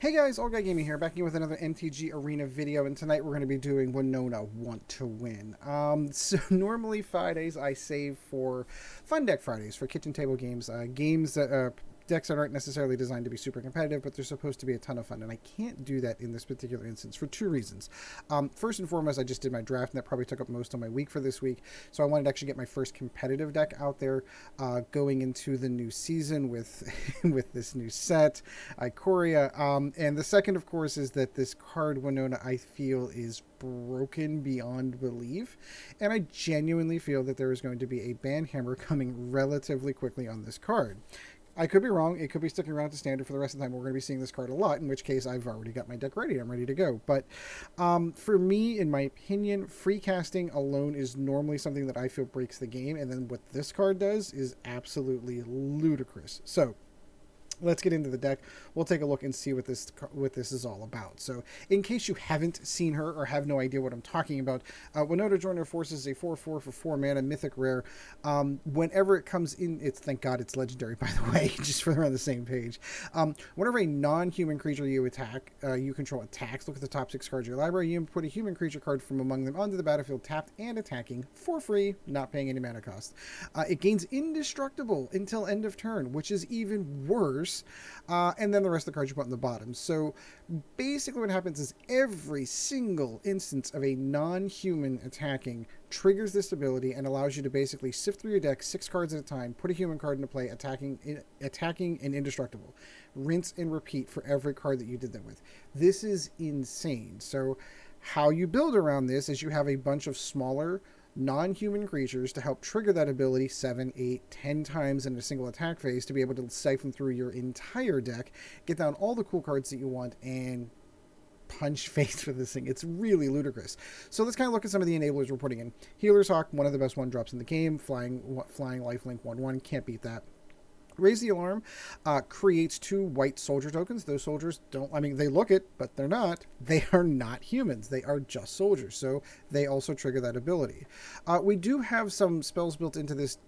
Hey guys, All Guy Gaming here, back again with another MTG Arena video, and tonight we're going to be doing Winota Want Win. So normally Fridays I save for Fun Deck Fridays, for kitchen table games, games that decks that aren't necessarily designed to be super competitive, but they're supposed to be a ton of fun, and I can't do that in this particular instance for two reasons. First and foremost, I just did my draft, and that probably took up most of my week for this week, so I wanted to actually get my first competitive deck out there going into the new season with with this new set, Ikoria. And the second, of course, is that this card, Winota, I feel is broken beyond belief, and I genuinely feel that there is going to be a ban hammer coming relatively quickly on this card. I could be wrong. It could be sticking around to standard for the rest of the time. We're going to be seeing this card a lot, in which case I've already got my deck ready. I'm ready to go. But for me, in my opinion, free casting alone is normally something that I feel breaks the game. And then what this card does is absolutely ludicrous. So let's get into the deck. We'll take a look and see what this is all about. So in case you haven't seen her or have no idea what I'm talking about, Winota Join Her Forces is a 4/4 for 4 mana mythic rare. Whenever it comes in, thank God it's legendary, by the way, just for they're on the same page. Whenever a non-human creature you control attacks, look at the top 6 cards of your library, you put a human creature card from among them onto the battlefield tapped and attacking for free, not paying any mana cost. It gains indestructible until end of turn, which is even worse. And then the rest of the cards you put on the bottom. So basically what happens is every single instance of a non-human attacking triggers this ability and allows you to basically sift through your deck 6 cards at a time, put a human card into play, attacking and indestructible. Rinse and repeat for every card that you did that with. This is insane. So how you build around this is you have a bunch of smaller non-human creatures to help trigger that ability 7, 8, 10 times in a single attack phase to be able to siphon through your entire deck, get down all the cool cards that you want, and punch face for this thing. It's really ludicrous. So let's kind of look at some of the enablers we're putting in. Healer's Hawk, one of the best 1-drops in the game. Flying lifelink 1/1, can't beat that. Raise the Alarm creates 2 white soldier tokens. Those soldiers they look it, but they're not. They are not humans. They are just soldiers. So they also trigger that ability. We do have some spells built into this.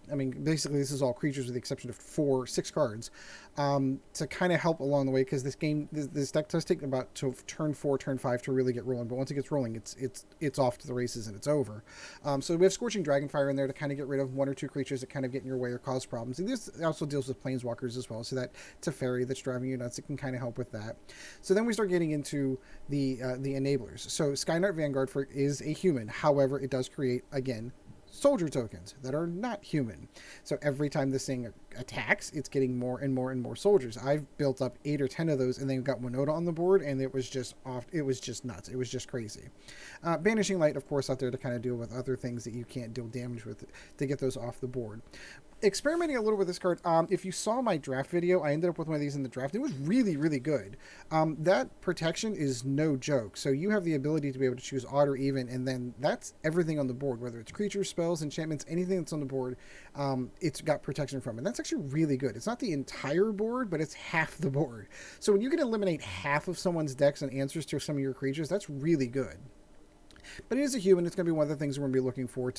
Basically this is all creatures with the exception of 6 cards to kind of help along the way, because this deck does take about to turn 4, turn 5 to really get rolling. But once it gets rolling, it's off to the races and it's over. So we have Scorching Dragonfire in there to kind of get rid of 1 or 2 creatures that kind of get in your way or cause problems. And this also deals with planeswalkers as well, so that it's a fairy that's driving you nuts. It can kind of help with that. So then we start getting into the enablers. So Skyknight Vanguard is a human. However, it does create, again, soldier tokens that are not human. So every time this thing attacks, it's getting more and more and more soldiers. I've built up 8 or 10 of those, and then got Winota on the board, and it was just off. It was just nuts. It was just crazy. Banishing Light, of course, out there to kind of deal with other things that you can't deal damage with to get those off the board. Experimenting a little with this card. If you saw my draft video, I ended up with one of these in the draft. It was really, really good. That protection is no joke. So you have the ability to be able to choose odd or even, and then that's everything on the board, whether it's creatures, spells, enchantments, anything that's on the board, it's got protection from. And that's actually really good. It's not the entire board, but it's half the board. So when you can eliminate half of someone's decks and answers to some of your creatures, that's really good. But it is a human. It's going to be one of the things we're going to be looking for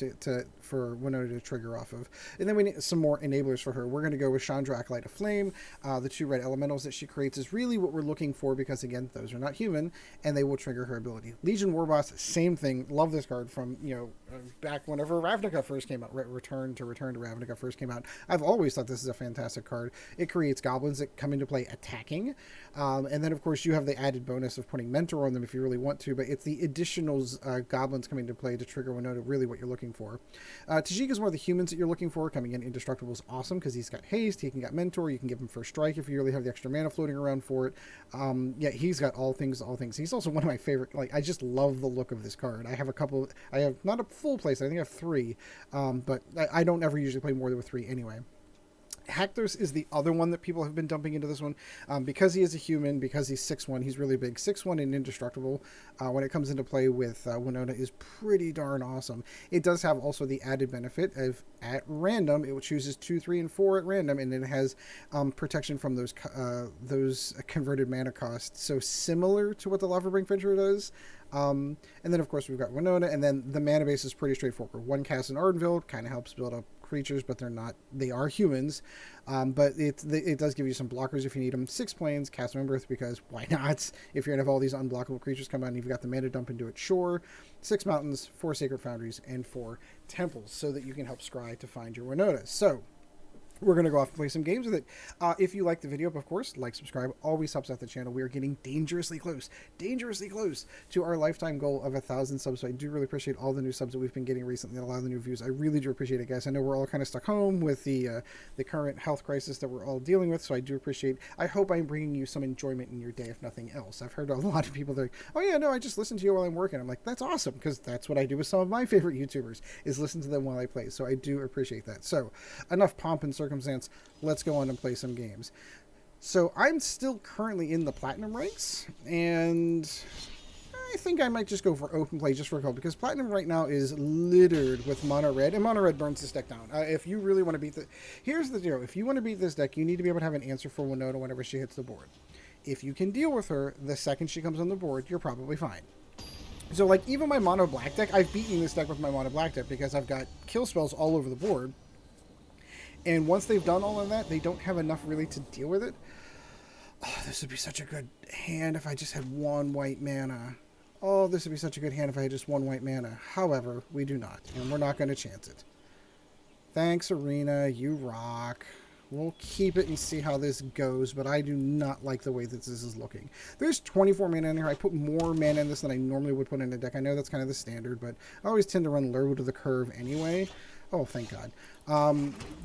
for Winota to trigger off of. And then we need some more enablers for her. We're going to go with Chandra, Acolyte of Flame. The 2 red elementals that she creates is really what we're looking for, because, again, those are not human, and they will trigger her ability. Legion Warboss, same thing. Love this card from, back whenever Ravnica first came out. Return to Ravnica first came out. I've always thought this is a fantastic card. It creates goblins that come into play attacking. And then, of course, you have the added bonus of putting Mentor on them if you really want to, but it's the additional goblins coming to play to trigger Winota, really what you're looking for. Tajic is one of the humans that you're looking for. Coming in indestructible is awesome because he's got haste, he can get Mentor, you can give him first strike if you really have the extra mana floating around for it. Yeah, he's got all things. He's also one of my favorite. I just love the look of this card. I have not a full place, I think I have 3, but I don't ever usually play more than 3 anyway. Haktos is the other one that people have been dumping into this one, because he is a human, because he's 6/1, he's really big. 6/1 and indestructible when it comes into play with Winota is pretty darn awesome. It does have also the added benefit of, at random, it chooses 2, 3, and 4 at random, and it has protection from those converted mana costs. So similar to what the Lavabrink Venturer does. And then, of course, we've got Winota, and then the mana base is pretty straightforward. 1 Castle Ardenvale kind of helps build up creatures, but they're not. They are humans, but it does give you some blockers if you need them. 6 planes, Castle Embereth, because why not? If you're gonna have all these unblockable creatures come out and you've got the mana dump into it, sure. 6 mountains, 4 sacred foundries, and 4 temples, so that you can help scry to find your Winota. So we're going to go off and play some games with it. If you like the video, of course, like, subscribe. Always helps out the channel. We are getting dangerously close to our lifetime goal of 1,000 subs. So I do really appreciate all the new subs that we've been getting recently and a lot of the new views. I really do appreciate it, guys. I know we're all kind of stuck home with the current health crisis that we're all dealing with. So I do appreciate. I hope I'm bringing you some enjoyment in your day, if nothing else. I've heard a lot of people that are like, oh yeah, no, I just listen to you while I'm working. I'm like, that's awesome, because that's what I do with some of my favorite YouTubers, is listen to them while I play. So I do appreciate that. So enough pomp and circumstance, let's go on and play some games. So I'm still currently in the platinum ranks, and I think I might just go for open play just for a couple, because platinum right now is littered with mono red, and mono red burns this deck down. If you really want to beat the, here's the deal: if you want to beat this deck, you need to be able to have an answer for Winota whenever she hits the board. If you can deal with her the second she comes on the board, you're probably fine. So like even my mono black deck, I've beaten this deck with my mono black deck because I've got kill spells all over the board. And once they've done all of that, they don't have enough really to deal with it. Oh, this would be such a good hand if I just had 1 white mana. Oh, this would be such a good hand if I had just 1 white mana. However, we do not, and we're not going to chance it. Thanks, Arena. You rock. We'll keep it and see how this goes, but I do not like the way that this is looking. There's 24 mana in here. I put more mana in this than I normally would put in a deck. I know that's kind of the standard, but I always tend to run low to the curve anyway. Oh, thank God.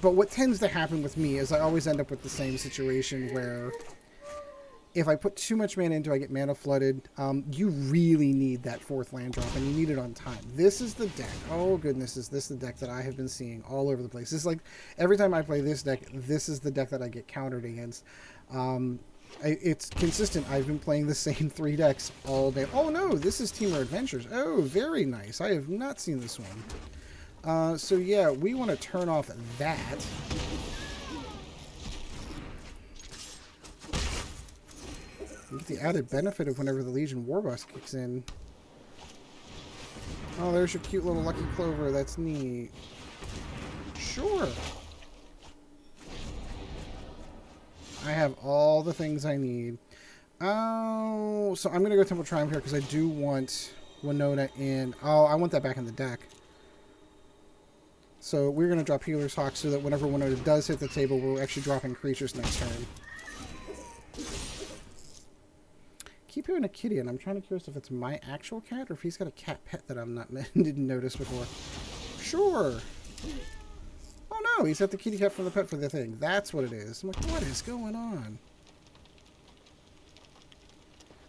But what tends to happen with me is I always end up with the same situation where if I put too much mana into it, I get mana flooded. You really need that 4th land drop, and you need it on time. This is the deck. Oh, goodness, is this the deck that I have been seeing all over the place. This is like, every time I play this deck, this is the deck that I get countered against. It's consistent. I've been playing the same 3 decks all day. Oh, no, this is Team Adventures. Oh, very nice. I have not seen this one. So yeah, we want to turn off that. You get the added benefit of whenever the Legion Warboss kicks in. Oh, there's your cute little Lucky Clover. That's neat. Sure. I have all the things I need. Oh, so I'm going to go Temple Triumph here because I do want Winota in. Oh, I want that back in the deck. So we're going to drop Healer's Hawk so that whenever Winota does hit the table, we're actually dropping creatures next turn. Keep hearing a kitty, and I'm trying to curious if it's my actual cat or if he's got a cat pet that I'm not didn't notice before. Sure. Oh no, he's got the kitty cat from the pet for the thing. That's what it is. I'm like, what is going on?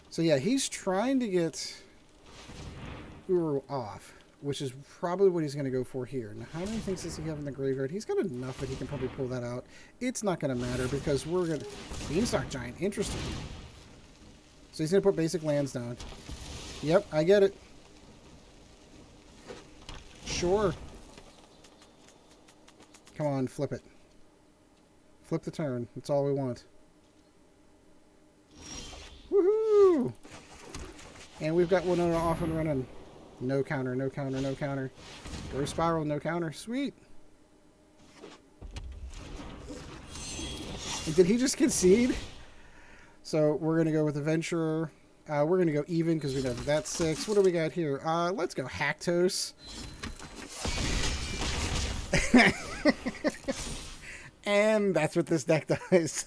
So yeah, he's trying to get Uru off, which is probably what he's going to go for here. Now, how many things does he have in the graveyard? He's got enough that he can probably pull that out. It's not going to matter because we're going to... Beanstalk Giant, interesting. So he's going to put basic lands down. Yep, I get it. Sure. Come on, flip it. Flip the turn. That's all we want. Woohoo! And we've got Winota off and running. No counter, no counter, no counter. Go Spiral, no counter. Sweet. And did he just concede? So we're going to go with the Venturer. We're going to go even because we know that's 6. What do we got here? Let's go Haktos. And that's what this deck does.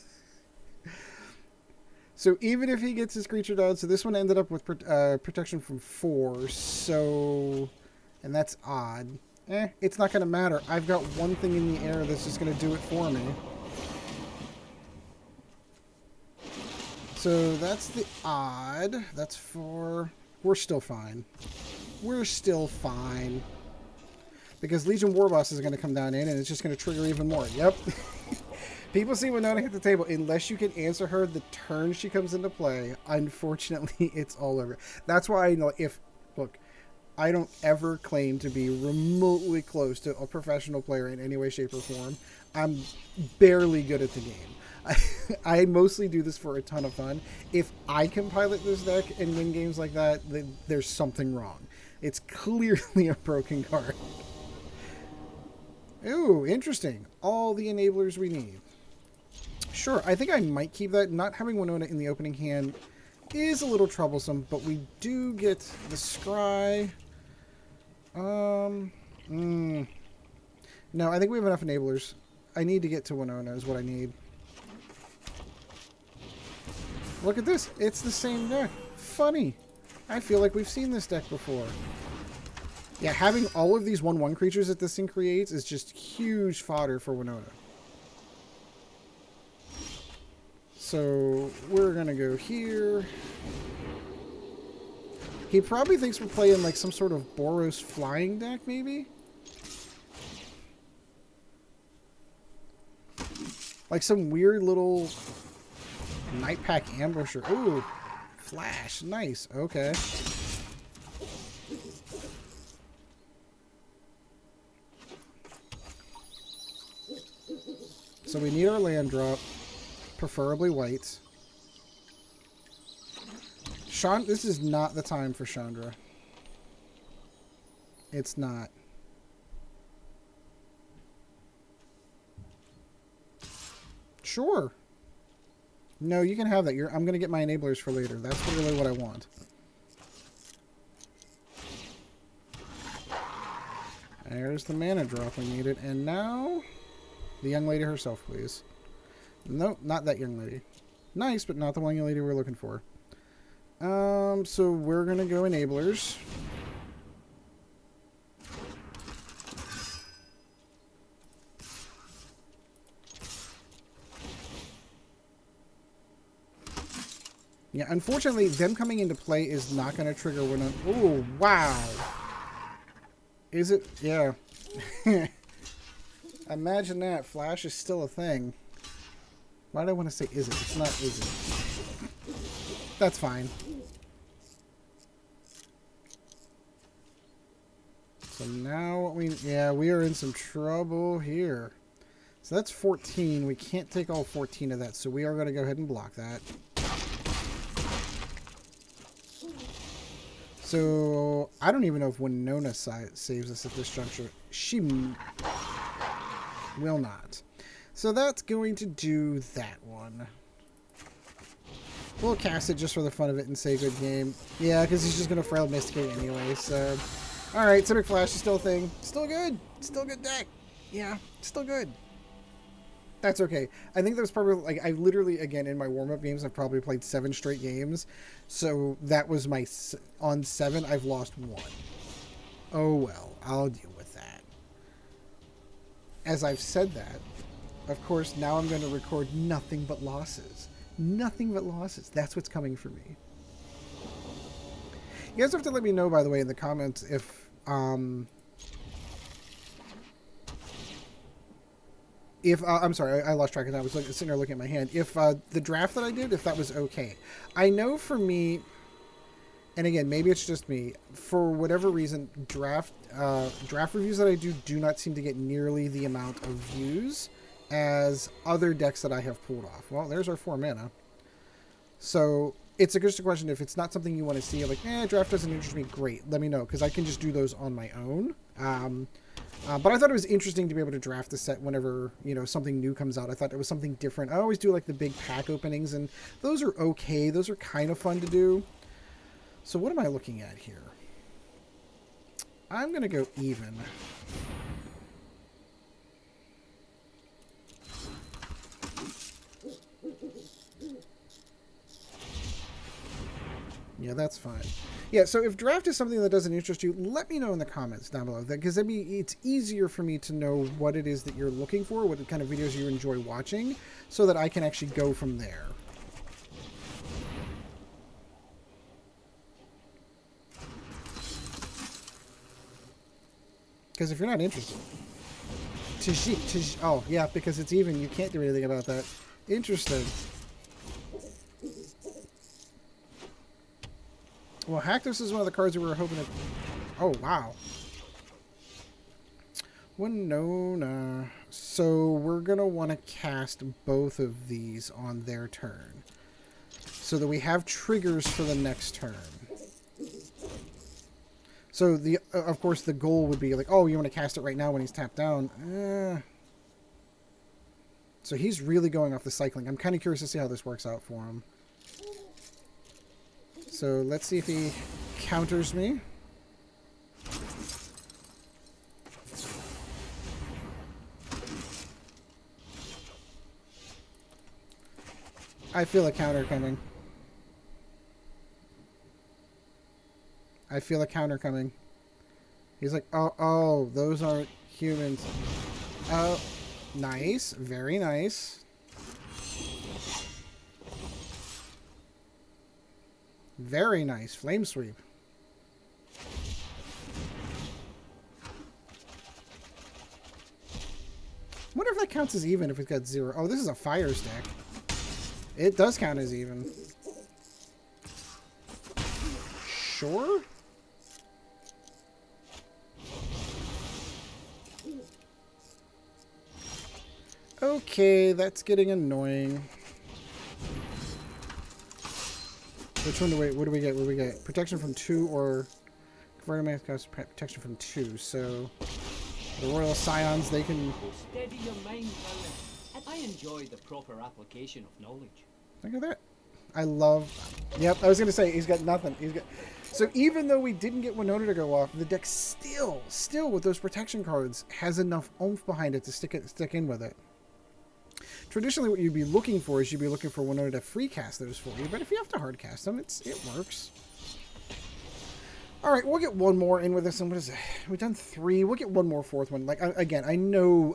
So even if he gets his creature down, so this one ended up with protection from 4, so... And that's odd. It's not going to matter. I've got one thing in the air that's just going to do it for me. So that's the odd. That's 4. We're still fine. We're still fine. Because Legion Warboss is going to come down in and it's just going to trigger even more. Yep. People see Winota hit the table. Unless you can answer her the turn she comes into play, unfortunately, it's all over. That's why I know if... Look, I don't ever claim to be remotely close to a professional player in any way, shape, or form. I'm barely good at the game. I mostly do this for a ton of fun. If I can pilot this deck and win games like that, there's something wrong. It's clearly a broken card. Ooh, interesting. All the enablers we need. Sure, I think I might keep that. Not having Winota in the opening hand is a little troublesome, but we do get the Scry. No, I think we have enough enablers. I need to get to Winota is what I need. Look at this. It's the same deck. Funny. I feel like we've seen this deck before. Yeah, having all of these 1/1 creatures that this thing creates is just huge fodder for Winota. So, we're going to go here. He probably thinks we're playing like some sort of Boros flying deck, maybe? Like some weird little Night Pack Ambusher. Ooh, Flash. Nice. Okay. So we need our land drop. Preferably white. This is not the time for Chandra. It's not. Sure. No, you can have that. I'm going to get my enablers for later. That's really what I want. There's the mana drop we needed. And now, the young lady herself, please. Nope, not that young lady. Nice, but not the one young lady we're looking for. So we're going to go enablers. Yeah, unfortunately, them coming into play is not going to trigger when I'm... Oh, wow. Is it? Yeah. Imagine that. Flash is still a thing. Why do I want to say is it? It's not is it. That's fine. So now we are in some trouble here. So that's 14. We can't take all 14 of that, so we are going to go ahead and block that. So I don't even know if Winota saves us at this juncture. She will not. So that's going to do that one. We'll cast it just for the fun of it and say good game. Yeah, because he's just going to Frail Mysticate anyway, so... Alright, Simic Flash is still a thing. Still good. Still a good deck. Yeah, still good. That's okay. I think that was probably, like, I literally, again, in my warm-up games, I've probably played 7 straight games. So that was my... On 7, I've lost 1. Oh, well. I'll deal with that. As I've said that, of course, now I'm going to record nothing but losses. Nothing but losses. That's what's coming for me. You guys have to let me know, by the way, in the comments if... I'm sorry, I lost track of that. I was sitting there looking at my hand. If the draft that I did, if that was okay. I know for me, and again, maybe it's just me, for whatever reason, draft reviews that I do not seem to get nearly the amount of views as other decks that I have pulled off. Well, there's our 4 mana. So it's just a question, if it's not something you want to see, like, draft doesn't interest me, great, let me know, because I can just do those on my own. But I thought it was interesting to be able to draft a set whenever, you know, something new comes out. I thought it was something different. I always do, like, the big pack openings, and those are okay. Those are kind of fun to do. So what am I looking at here? I'm going to go even. Yeah, that's fine. Yeah, so if draft is something that doesn't interest you, let me know in the comments down below. Because it's easier for me to know what it is that you're looking for, what kind of videos you enjoy watching, so that I can actually go from there. Because if you're not interested... Tajic, oh, yeah, because it's even. You can't do anything about that. Interesting. Well, Haktos is one of the cards that we were hoping to... Oh, wow. Winota. So we're going to want to cast both of these on their turn, so that we have triggers for the next turn. So the of course the goal would be like, oh, you want to cast it right now when he's tapped down. So he's really going off the cycling. I'm kind of curious to see how this works out for him. So let's see if he counters me. I feel a counter coming. I feel a counter coming. He's like, oh, those aren't humans. Oh, nice. Very nice. Very nice. Flame sweep. Wonder if that counts as even if it's got 0. Oh, this is a fire stack. It does count as even. Sure? Okay, that's getting annoying. Which one what do we get? What do we get? Protection from 2 or converting mana cost protection from 2. So the Royal Scions, they can steady your mind, I enjoy the proper application of knowledge. Look at that. I love... Yep, I was going to say, he's got nothing. So even though we didn't get Winota to go off, the deck still with those protection cards, has enough oomph behind it to stick in with it. Traditionally, what you'd be looking for is you'd be looking for Winota to free cast those for you, but if you have to hard cast them, it works. All right, we'll get one more in with this. And what is it? We've done 3. We'll get one more 4th one. Like, again, I know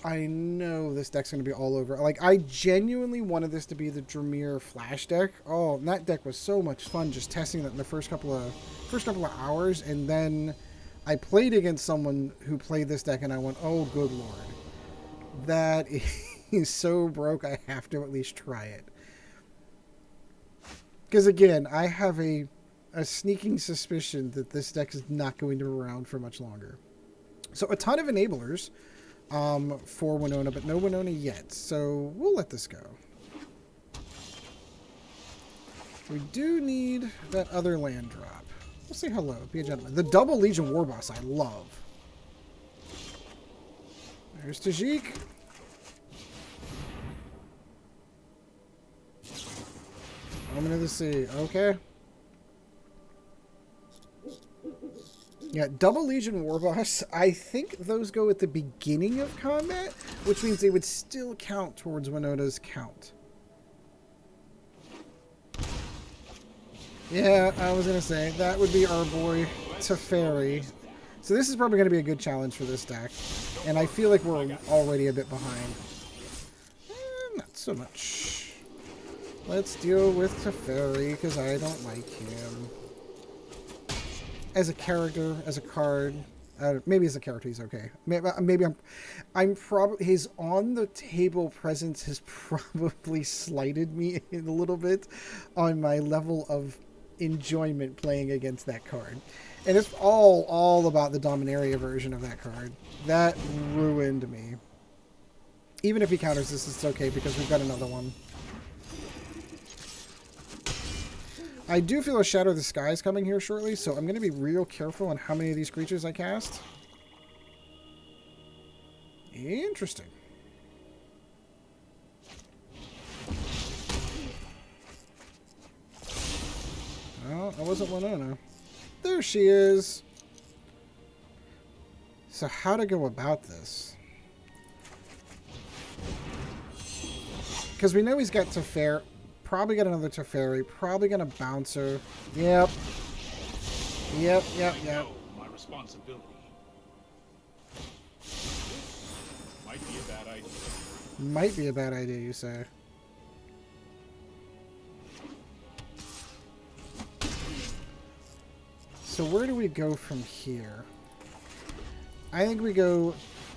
this deck's going to be all over. Like, I genuinely wanted this to be the Dramir Flash deck. Oh, and that deck was so much fun just testing that in the first couple of hours. And then I played against someone who played this deck, and I went, oh, good lord. That is so broke, I have to at least try it. Because, again, I have a sneaking suspicion that this deck is not going to be around for much longer. So a ton of enablers for Winota, but no Winota yet. So we'll let this go. We do need that other land drop. We'll say hello. Be a gentleman. The double Legion Warboss I love. There's Tajic. Omen of the Sea. Okay. Yeah, double Legion Warboss, I think those go at the beginning of combat, which means they would still count towards Winota's count. Yeah, I was going to say, that would be our boy Teferi. So this is probably going to be a good challenge for this deck, and I feel like we're already a bit behind. Not so much. Let's deal with Teferi, because I don't like him. As a character, as a card, maybe as a character he's okay. Maybe I'm probably, his on the table presence has probably slighted me a little bit on my level of enjoyment playing against that card. And it's all about the Dominaria version of that card. That ruined me. Even if he counters this, it's okay because we've got another one. I do feel a Shadow of the Skies coming here shortly, so I'm going to be real careful on how many of these creatures I cast. Interesting. Oh, I wasn't Winota. There she is. So how to go about this? Because we know he's got Teferi. Probably got another Teferi. Probably gonna bounce her. Yep. Yep. My responsibility. Might be a bad idea. Might be a bad idea, you say. So where do we go from here? I think we go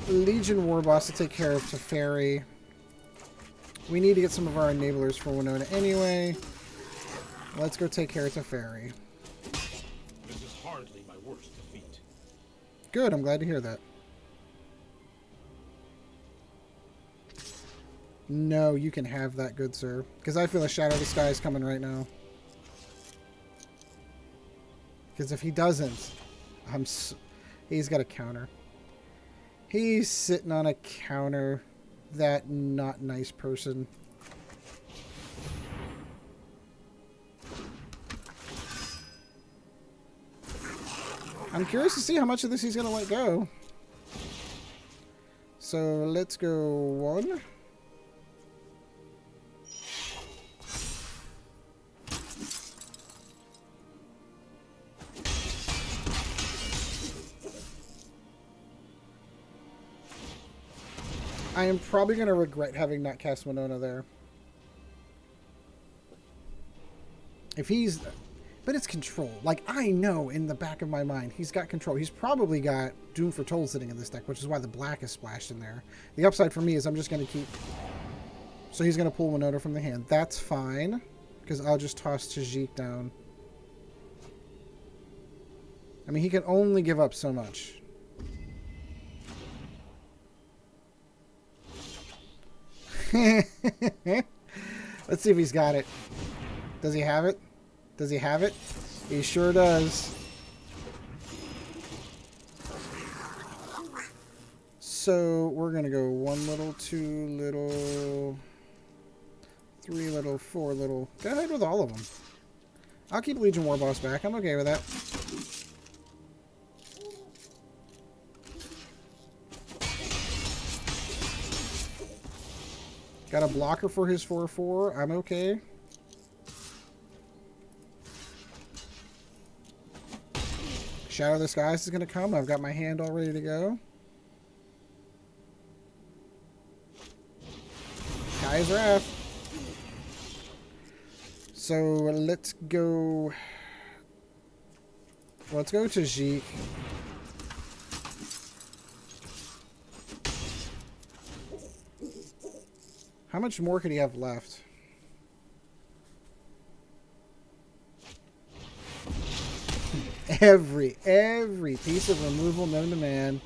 Legion Warboss to take care of Teferi. We need to get some of our enablers for Winota anyway. Let's go take care of Teferi. This is hardly my worst defeat. Good, I'm glad to hear that. No, you can have that, good sir. Because I feel a Shadow of the Skies coming right now. Because if he doesn't, He's got a counter. He's sitting on a counter. That not nice person. I'm curious to see how much of this he's going to let go. So let's go 1. I am probably going to regret having not cast Winota there. If he's... But it's control. Like, I know in the back of my mind, he's got control. He's probably got Doom Foretold sitting in this deck, which is why the black is splashed in there. The upside for me is I'm just going to keep... So he's going to pull Winota from the hand. That's fine, because I'll just toss Tajic down. I mean, he can only give up so much. Let's see if he's got it. Does he have it? Does he have it? He sure does. So we're going to go 1 little, 2 little, 3 little, 4 little. Go ahead with all of them. I'll keep Legion Warboss back. I'm okay with that. Got a blocker for his 4/4. I'm okay. Shadow of the Skies is going to come. I've got my hand all ready to go. Kai's Wrath. So let's go. Let's go to Tajic. How much more could he have left? Every piece of removal known to man.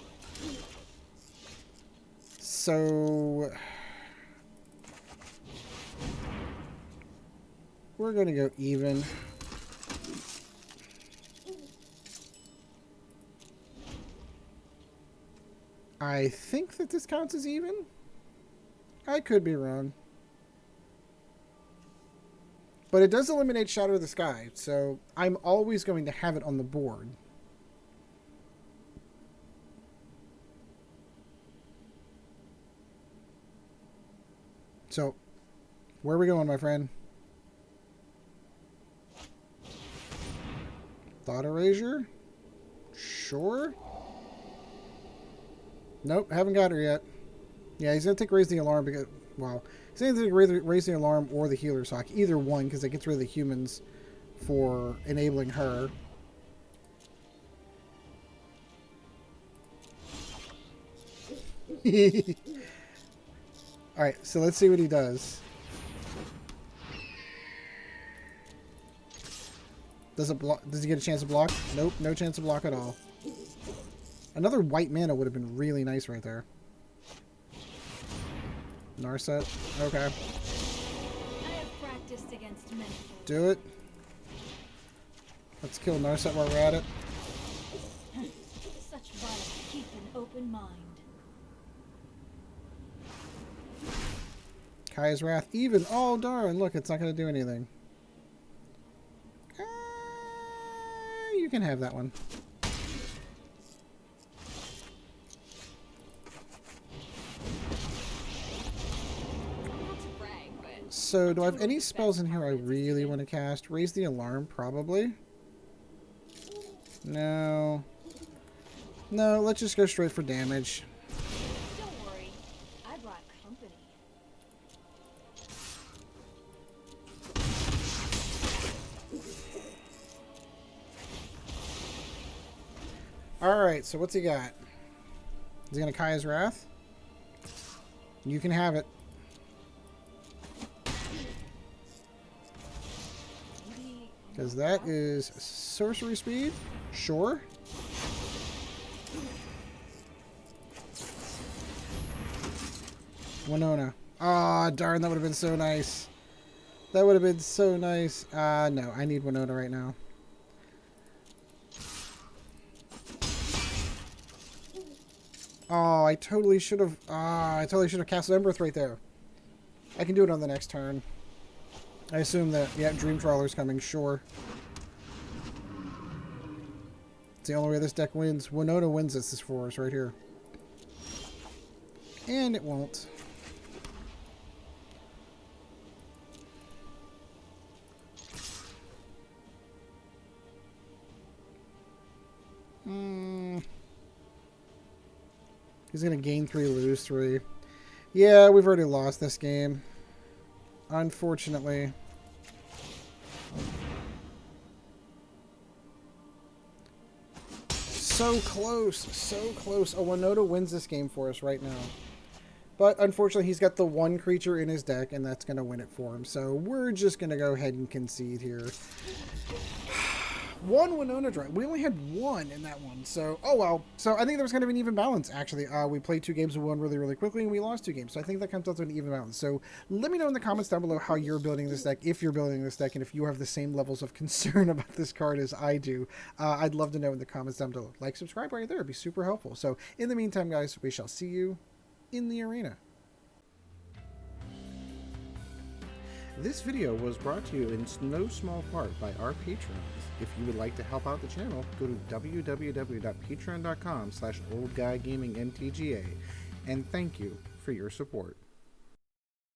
So we're going to go even. I think that this counts as even. I could be wrong. But it does eliminate Shadow of the Sky, so I'm always going to have it on the board. So, where are we going, my friend? Thought Erasure? Sure. Nope, haven't got her yet. Yeah, he's going to take Raise the Alarm because, well, he's going to take Raise the Alarm or the Healer's Hawk. Either one, because it gets rid of the humans for enabling her. Alright, so let's see what he does. Does he get a chance to block? Nope, no chance to block at all. Another white mana would have been really nice right there. Narset? Okay. I have practiced against many. Do it. Let's kill Narset while we're at it. Such violence keep an open mind. Kai's Wrath. Even. Oh, darn. Look, it's not going to do anything. You can have that one. So, do I have any spells in here I really want to cast? Raise the Alarm, probably. No. No, let's just go straight for damage. Don't worry, I brought company. Alright, so what's he got? Is he going to Kai's Wrath? You can have it. Because that is sorcery speed. Sure. Winota. Ah, darn, that would have been so nice. That would have been so nice. No, I need Winota right now. Oh, I totally should have. I totally should have Castle Embereth right there. I can do it on the next turn. I assume that, yeah, Dream Trawler's coming, sure. It's the only way this deck wins. Winota wins this for us right here. And it won't. He's going to gain 3, lose 3. Yeah, we've already lost this game. Unfortunately. So close. So close. Oh, Winota wins this game for us right now. But unfortunately, he's got the one creature in his deck, and that's going to win it for him. So we're just going to go ahead and concede here. One Winota draw. We only had one in that one. So, oh well. So I think there was kind of an even balance, actually. We played 2 games and won really, really quickly, and we lost 2 games. So I think that comes out to an even balance. So let me know in the comments down below how you're building this deck, if you're building this deck, and if you have the same levels of concern about this card as I do. I'd love to know in the comments down below. Like, subscribe right there. It'd be super helpful. So in the meantime, guys, we shall see you in the arena. This video was brought to you in no small part by our patrons. If you would like to help out the channel, go to www.patreon.com/oldguygamingmtga, and thank you for your support.